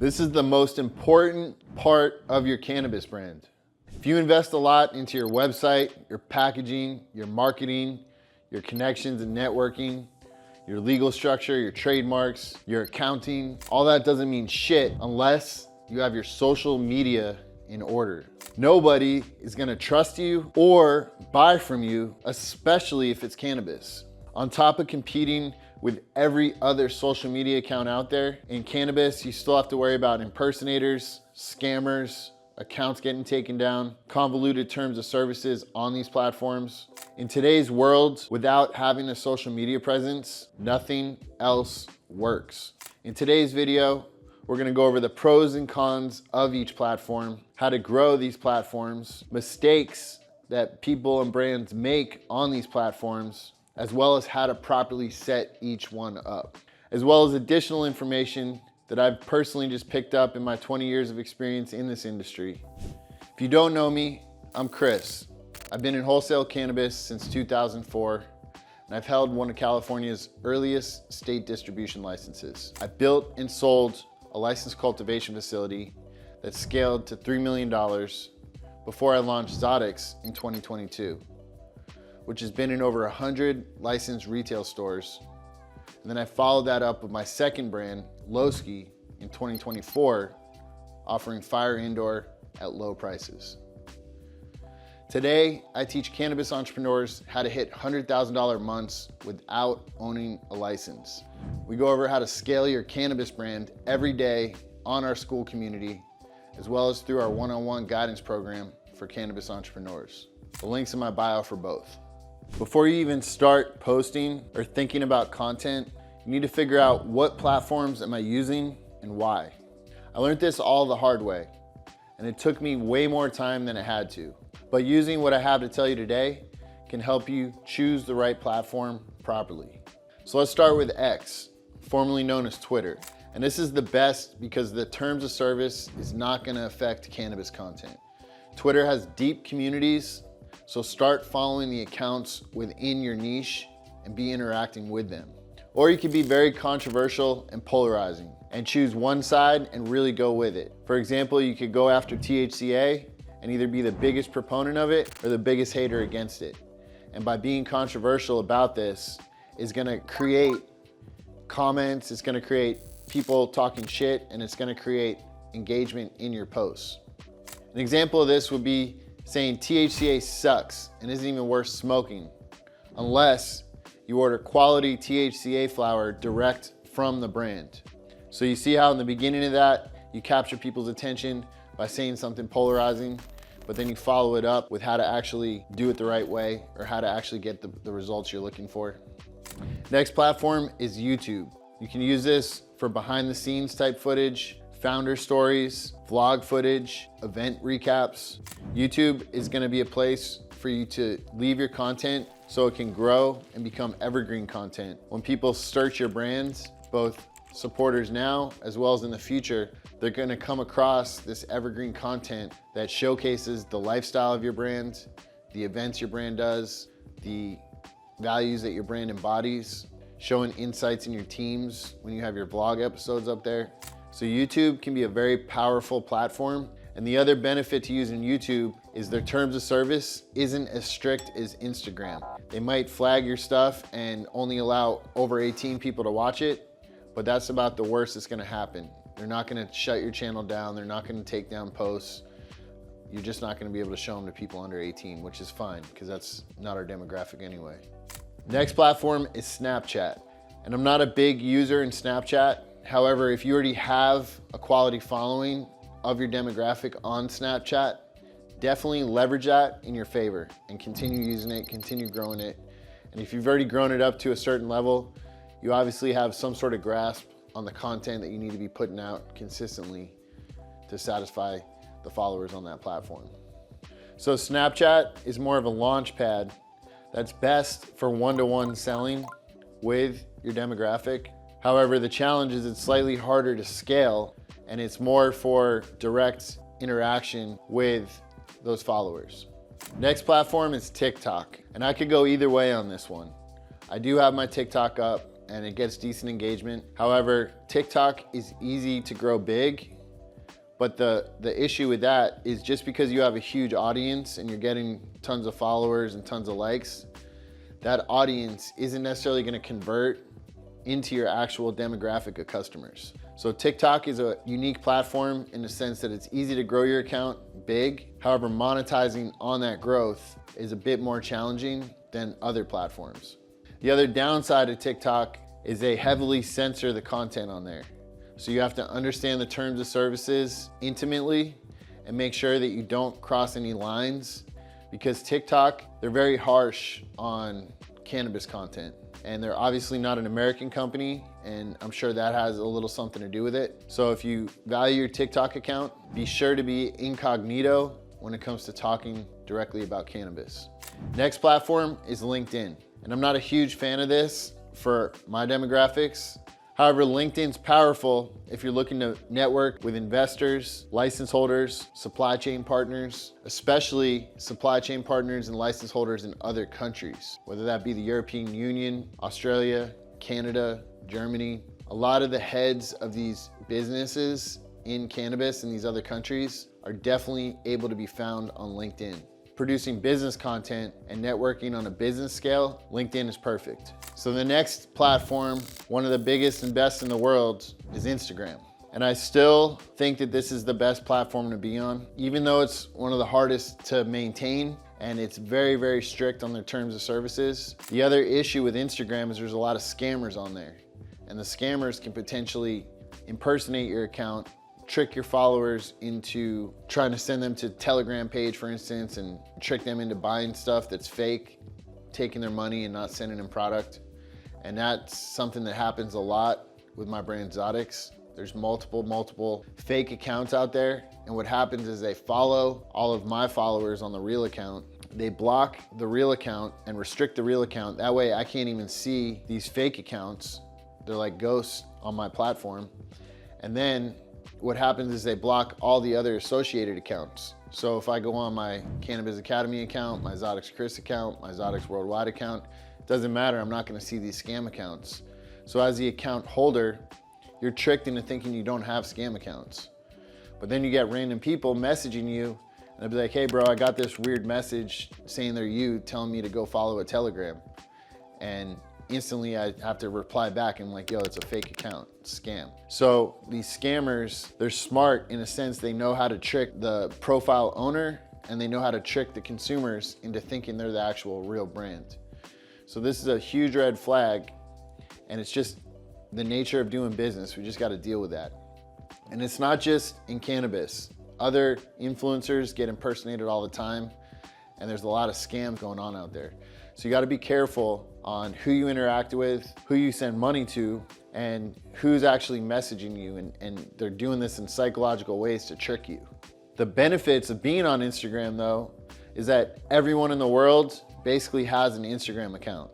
This is the most important part of your cannabis brand. If you invest a lot into your website, your packaging, your marketing, your connections and networking, your legal structure, your trademarks, your accounting, all that doesn't mean shit unless you have your social media in order. Nobody is gonna trust you or buy from you, especially if it's cannabis. On top of competing with every other social media account out there, in cannabis, you still have to worry about impersonators, scammers, accounts getting taken down, convoluted terms of services on these platforms. In today's world, without having a social media presence, nothing else works. In today's video, we're gonna go over the pros and cons of each platform, how to grow these platforms, mistakes that people and brands make on these platforms, as well as how to properly set each one up, as well as additional information that I've personally just picked up in my 20 years of experience in this industry. If you don't know me, I'm Chris. I've been in wholesale cannabis since 2004, and I've held one of California's earliest state distribution licenses. I built and sold a licensed cultivation facility that scaled to $3 million before I launched Zodix in 2022, which has been in over 100 licensed retail stores. And then I followed that up with my second brand, Lowski, in 2024, offering fire indoor at low prices. Today, I teach cannabis entrepreneurs how to hit $100,000 months without owning a license. We go over how to scale your cannabis brand every day on our school community, as well as through our one-on-one guidance program for cannabis entrepreneurs. The link's in my bio for both. Before you even start posting or thinking about content, you need to figure out what platforms am I using and why. I learned this all the hard way, and it took me way more time than it had to. But using what I have to tell you today can help you choose the right platform properly. So let's start with X, formerly known as Twitter. And this is the best because the terms of service is not gonna affect cannabis content. Twitter has deep communities, so start following the accounts within your niche and be interacting with them. Or you can be very controversial and polarizing and choose one side and really go with it. For example, you could go after THCA and either be the biggest proponent of it or the biggest hater against it. And by being controversial about this is gonna create comments, it's gonna create people talking shit, and it's gonna create engagement in your posts. An example of this would be saying THCA sucks and isn't even worth smoking unless you order quality THCA flower direct from the brand. So you see how in the beginning of that, you capture people's attention by saying something polarizing, but then you follow it up with how to actually do it the right way or how to actually get the results you're looking for. Next platform is YouTube. You can use this for behind the scenes type footage, founder stories, vlog footage, event recaps. YouTube is gonna be a place for you to leave your content so it can grow and become evergreen content. When people search your brands, both supporters now as well as in the future, they're gonna come across this evergreen content that showcases the lifestyle of your brand, the events your brand does, the values that your brand embodies, showing insights in your teams when you have your vlog episodes up there. So YouTube can be a very powerful platform. And the other benefit to using YouTube is their terms of service isn't as strict as Instagram. They might flag your stuff and only allow over 18 people to watch it, but that's about the worst that's gonna happen. They're not gonna shut your channel down. They're not gonna take down posts. You're just not gonna be able to show them to people under 18, which is fine because that's not our demographic anyway. Next platform is Snapchat. And I'm not a big user in Snapchat. However, if you already have a quality following of your demographic on Snapchat, definitely leverage that in your favor and continue using it, continue growing it. And if you've already grown it up to a certain level, you obviously have some sort of grasp on the content that you need to be putting out consistently to satisfy the followers on that platform. So Snapchat is more of a launch pad that's best for one-to-one selling with your demographic. However, the challenge is it's slightly harder to scale and it's more for direct interaction with those followers. Next platform is TikTok, and I could go either way on this one. I do have my TikTok up and it gets decent engagement. However, TikTok is easy to grow big, but the issue with that is just because you have a huge audience and you're getting tons of followers and tons of likes, that audience isn't necessarily gonna convert into your actual demographic of customers. So TikTok is a unique platform in the sense that it's easy to grow your account big. However, monetizing on that growth is a bit more challenging than other platforms. The other downside of TikTok is they heavily censor the content on there. So you have to understand the terms of services intimately and make sure that you don't cross any lines, because TikTok, they're very harsh on cannabis content. And they're obviously not an American company, and I'm sure that has a little something to do with it. So if you value your TikTok account, be sure to be incognito when it comes to talking directly about cannabis. Next platform is LinkedIn. And I'm not a huge fan of this for my demographics. However, LinkedIn's powerful if you're looking to network with investors, license holders, supply chain partners, especially supply chain partners and license holders in other countries, whether that be the European Union, Australia, Canada, Germany. A lot of the heads of these businesses in cannabis in these other countries are definitely able to be found on LinkedIn. Producing business content and networking on a business scale, LinkedIn is perfect. So the next platform, one of the biggest and best in the world, is Instagram. And I still think that this is the best platform to be on, even though it's one of the hardest to maintain and it's very, very strict on their terms of services. The other issue with Instagram is there's a lot of scammers on there, and the scammers can potentially impersonate your account, trick your followers into trying to send them to a Telegram page, for instance, and trick them into buying stuff that's fake, taking their money and not sending them product. And that's something that happens a lot with my brand Zotix. There's multiple fake accounts out there. And what happens is they follow all of my followers on the real account. They block the real account and restrict the real account. That way I can't even see these fake accounts. They're like ghosts on my platform. And then what happens is they block all the other associated accounts. So if I go on my Cannabis Academy account, my Zotix Chris account, my Zotix Worldwide account, it doesn't matter, I'm not gonna see these scam accounts. So as the account holder, you're tricked into thinking you don't have scam accounts. But then you get random people messaging you, and they'll be like, hey bro, I got this weird message saying they're you, telling me to go follow a Telegram. And instantly I have to reply back and I'm like, yo, it's a fake account, it's a scam. So these scammers, they're smart in a sense. They know how to trick the profile owner and they know how to trick the consumers into thinking they're the actual real brand. So this is a huge red flag, and it's just the nature of doing business. We just got to deal with that. And it's not just in cannabis. Other influencers get impersonated all the time, and there's a lot of scams going on out there. So you got to be careful on who you interact with, who you send money to, and who's actually messaging you, and they're doing this in psychological ways to trick you. The benefits of being on Instagram though, is that everyone in the world basically has an Instagram account.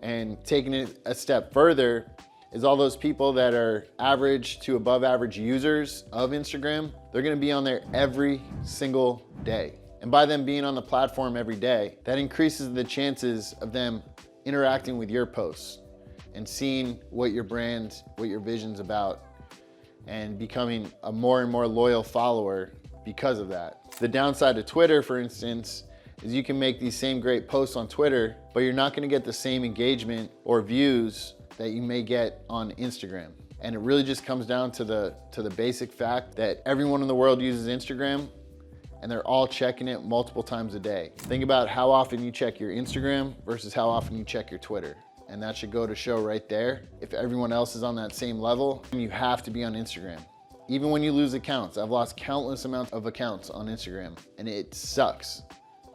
And taking it a step further is all those people that are average to above average users of Instagram, they're gonna be on there every single day. And by them being on the platform every day, that increases the chances of them interacting with your posts and seeing what your brand, what your vision's about, and becoming a more and more loyal follower because of that. The downside to Twitter, for instance, is you can make these same great posts on Twitter, but you're not gonna get the same engagement or views that you may get on Instagram. And it really just comes down to the basic fact that everyone in the world uses Instagram, and they're all checking it multiple times a day. Think about how often you check your Instagram versus how often you check your Twitter. And that should go to show right there. If everyone else is on that same level, you have to be on Instagram. Even when you lose accounts, I've lost countless amounts of accounts on Instagram, and it sucks.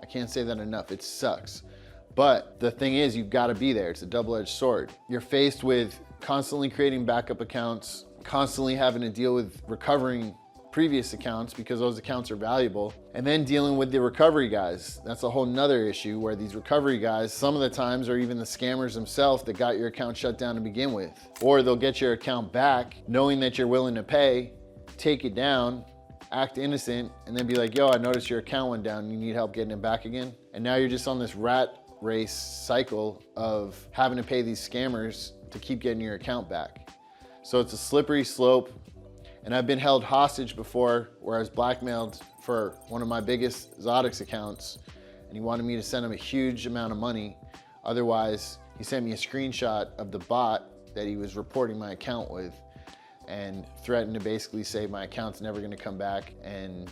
I can't say that enough, it sucks. But the thing is, you've gotta be there. It's a double-edged sword. You're faced with constantly creating backup accounts, constantly having to deal with recovering previous accounts because those accounts are valuable, and then dealing with the recovery guys. That's a whole nother issue where these recovery guys, some of the times are even the scammers themselves that got your account shut down to begin with. Or they'll get your account back knowing that you're willing to pay, take it down, act innocent, and then be like, yo, I noticed your account went down, you need help getting it back again. And now you're just on this rat race cycle of having to pay these scammers to keep getting your account back. So it's a slippery slope. And I've been held hostage before where I was blackmailed for one of my biggest Zodix accounts, and he wanted me to send him a huge amount of money. Otherwise, he sent me a screenshot of the bot that he was reporting my account with and threatened to basically say my account's never gonna come back. And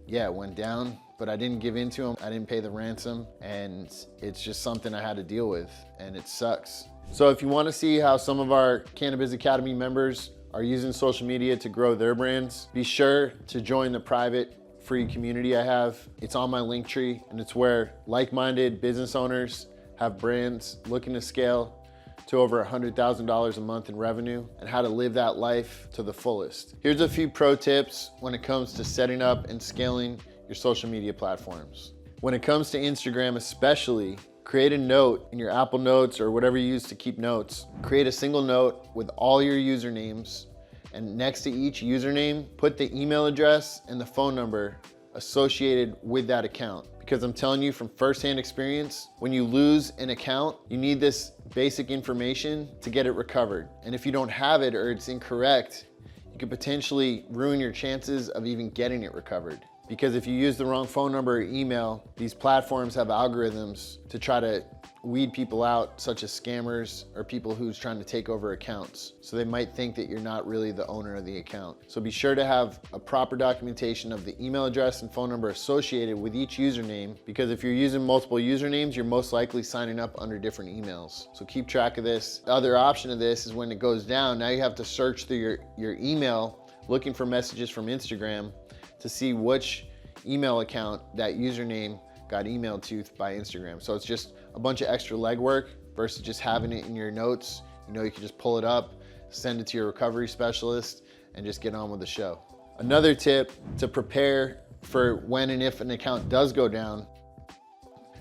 yeah, it went down, but I didn't give in to him. I didn't pay the ransom, and it's just something I had to deal with, and it sucks. So if you wanna see how some of our Cannabis Academy members are using social media to grow their brands, be sure to join the private free community I have. It's on my link tree, and it's where like-minded business owners have brands looking to scale to over $100,000 a month in revenue and how to live that life to the fullest. Here's a few pro tips when it comes to setting up and scaling your social media platforms. When it comes to Instagram especially, create a note in your Apple Notes or whatever you use to keep notes. Create a single note with all your usernames, and next to each username, put the email address and the phone number associated with that account. Because I'm telling you from firsthand experience, when you lose an account, you need this basic information to get it recovered. And if you don't have it or it's incorrect, you could potentially ruin your chances of even getting it recovered. Because if you use the wrong phone number or email, these platforms have algorithms to try to weed people out, such as scammers or people who's trying to take over accounts. So they might think that you're not really the owner of the account. So be sure to have a proper documentation of the email address and phone number associated with each username, because if you're using multiple usernames, you're most likely signing up under different emails. So keep track of this. The other option of this is when it goes down, now you have to search through your email, looking for messages from Instagram to see which email account that username got emailed to by Instagram. So it's just a bunch of extra legwork versus just having it in your notes. You know, you can just pull it up, send it to your recovery specialist, and just get on with the show. Another tip to prepare for when and if an account does go down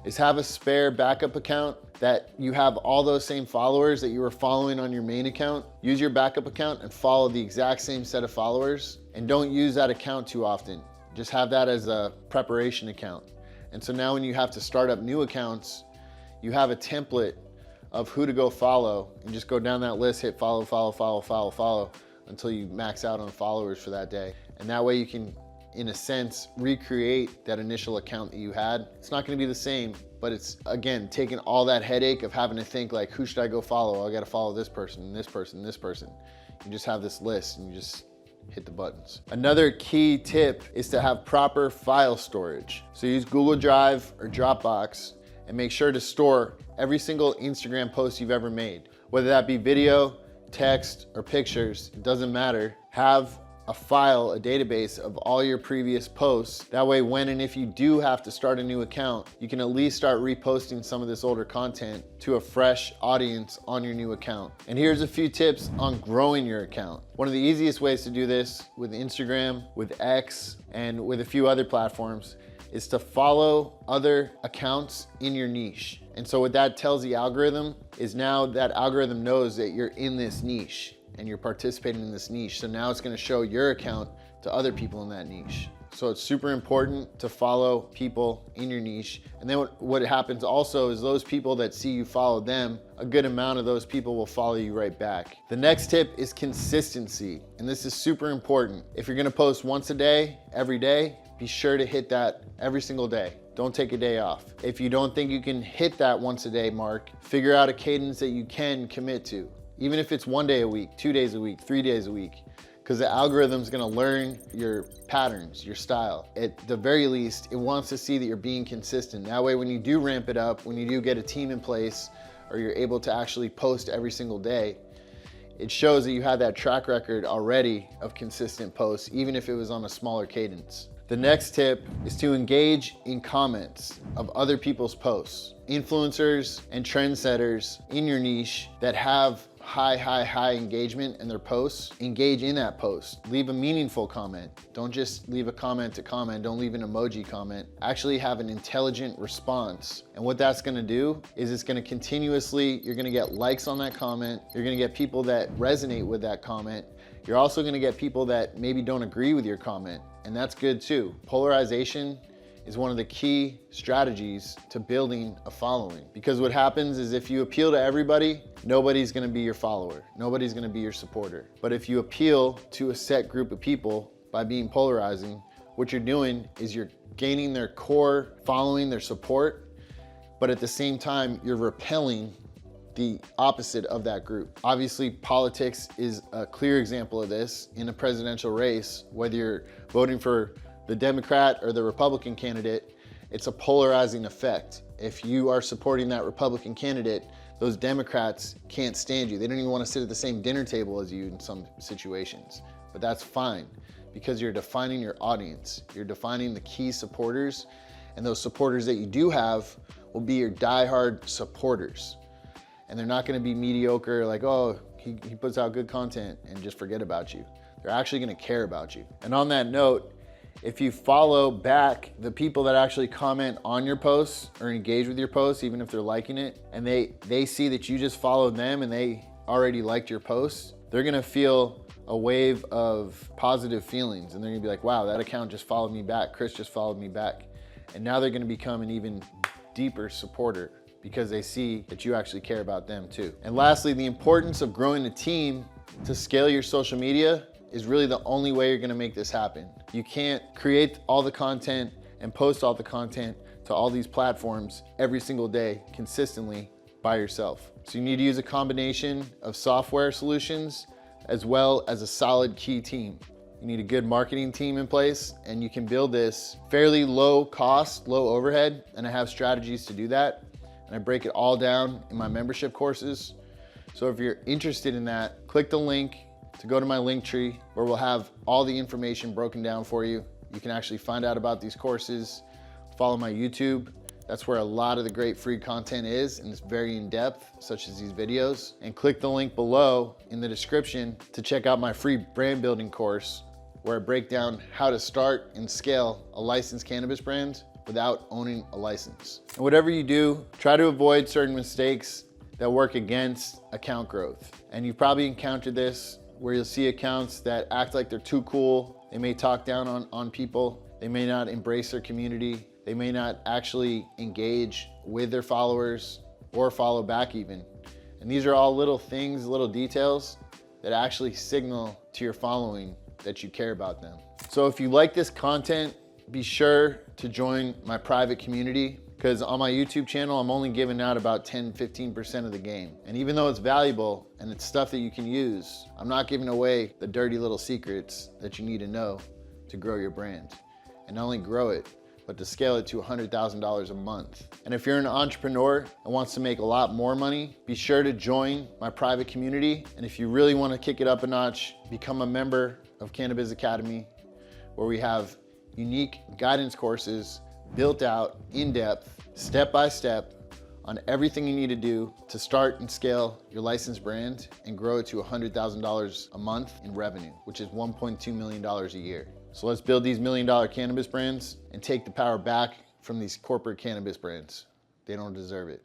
is have a spare backup account that you have all those same followers that you were following on your main account. Use your backup account and follow the exact same set of followers, and don't use that account too often. Just have that as a preparation account. And so now when you have to start up new accounts, you have a template of who to go follow, and just go down that list, hit follow, follow, follow, follow, follow until you max out on followers for that day. And that way you can, in a sense, recreate that initial account that you had. It's not gonna be the same, but it's, again, taking all that headache of having to think like, who should I go follow? I gotta follow this person, and this person, and this person. You just have this list and you just hit the buttons. Another key tip is to have proper file storage. So use Google Drive or Dropbox and make sure to store every single Instagram post you've ever made. Whether that be video, text, or pictures, it doesn't matter. Have a file, a database of all your previous posts. That way, when and if you do have to start a new account, you can at least start reposting some of this older content to a fresh audience on your new account. And here's a few tips on growing your account. One of the easiest ways to do this with Instagram, with X, and with a few other platforms is to follow other accounts in your niche. And so what that tells the algorithm is now that algorithm knows that you're in this niche and you're participating in this niche. So now it's gonna show your account to other people in that niche. So it's super important to follow people in your niche. And then what happens also is those people that see you follow them, a good amount of those people will follow you right back. The next tip is consistency. And this is super important. If you're gonna post once a day, every day, be sure to hit that every single day. Don't take a day off. If you don't think you can hit that once a day mark, figure out a cadence that you can commit to. Even if it's 1 day a week, 2 days a week, 3 days a week, because the algorithm's gonna learn your patterns, your style. At the very least, it wants to see that you're being consistent. That way, when you do ramp it up, when you do get a team in place, or you're able to actually post every single day, it shows that you had that track record already of consistent posts, even if it was on a smaller cadence. The next tip is to engage in comments of other people's posts. Influencers and trendsetters in your niche that have high engagement in their posts, engage in that post. Leave a meaningful comment. Don't just leave a comment to comment. Don't leave an emoji comment. Actually have an intelligent response. And what that's gonna do is it's gonna continuously, you're gonna get likes on that comment. You're gonna get people that resonate with that comment. You're also gonna get people that maybe don't agree with your comment, and that's good too. Polarization is one of the key strategies to building a following. Because what happens is if you appeal to everybody, nobody's gonna be your follower. Nobody's gonna be your supporter. But if you appeal to a set group of people by being polarizing, what you're doing is you're gaining their core following, their support, but at the same time, you're repelling the opposite of that group. Obviously, politics is a clear example of this. In a presidential race, whether you're voting for the Democrat or the Republican candidate, it's a polarizing effect. If you are supporting that Republican candidate, those Democrats can't stand you. They don't even want to sit at the same dinner table as you in some situations. But that's fine, because you're defining your audience. You're defining the key supporters, and those supporters that you do have will be your diehard supporters. And they're not gonna be mediocre, like, oh, he puts out good content, and just forget about you. They're actually gonna care about you. And on that note, if you follow back the people that actually comment on your posts or engage with your posts, even if they're liking it, and they see that you just followed them and they already liked your posts, they're gonna feel a wave of positive feelings, and they're gonna be like, wow, that account just followed me back, Chris just followed me back. And now they're gonna become an even deeper supporter because they see that you actually care about them too. And lastly, the importance of growing a team to scale your social media is really the only way you're gonna make this happen. You can't create all the content and post all the content to all these platforms every single day consistently by yourself. So you need to use a combination of software solutions as well as a solid key team. You need a good marketing team in place, and you can build this fairly low cost, low overhead, and I have strategies to do that. And I break it all down in my membership courses. So if you're interested in that, click the link to go to my link tree where we'll have all the information broken down for you. You can actually find out about these courses, follow my YouTube. That's where a lot of the great free content is, and it's very in depth, such as these videos. And click the link below in the description to check out my free brand building course, where I break down how to start and scale a licensed cannabis brand without owning a license. And whatever you do, try to avoid certain mistakes that work against account growth. And you've probably encountered this where you'll see accounts that act like they're too cool. They may talk down on people. They may not embrace their community. They may not actually engage with their followers or follow back even. And these are all little things, little details that actually signal to your following that you care about them. So if you like this content, be sure to join my private community, because on my YouTube channel, I'm only giving out about 10-15% of the game. And even though it's valuable and it's stuff that you can use, I'm not giving away the dirty little secrets that you need to know to grow your brand. And not only grow it, but to scale it to $100,000 a month. And if you're an entrepreneur and wants to make a lot more money, be sure to join my private community. And if you really want to kick it up a notch, become a member of Cannabis Academy, where we have unique guidance courses built out in depth, step by step, on everything you need to do to start and scale your licensed brand and grow it to $100,000 a month in revenue, which is $1.2 million a year. So let's build these $1 million cannabis brands and take the power back from these corporate cannabis brands. They don't deserve it.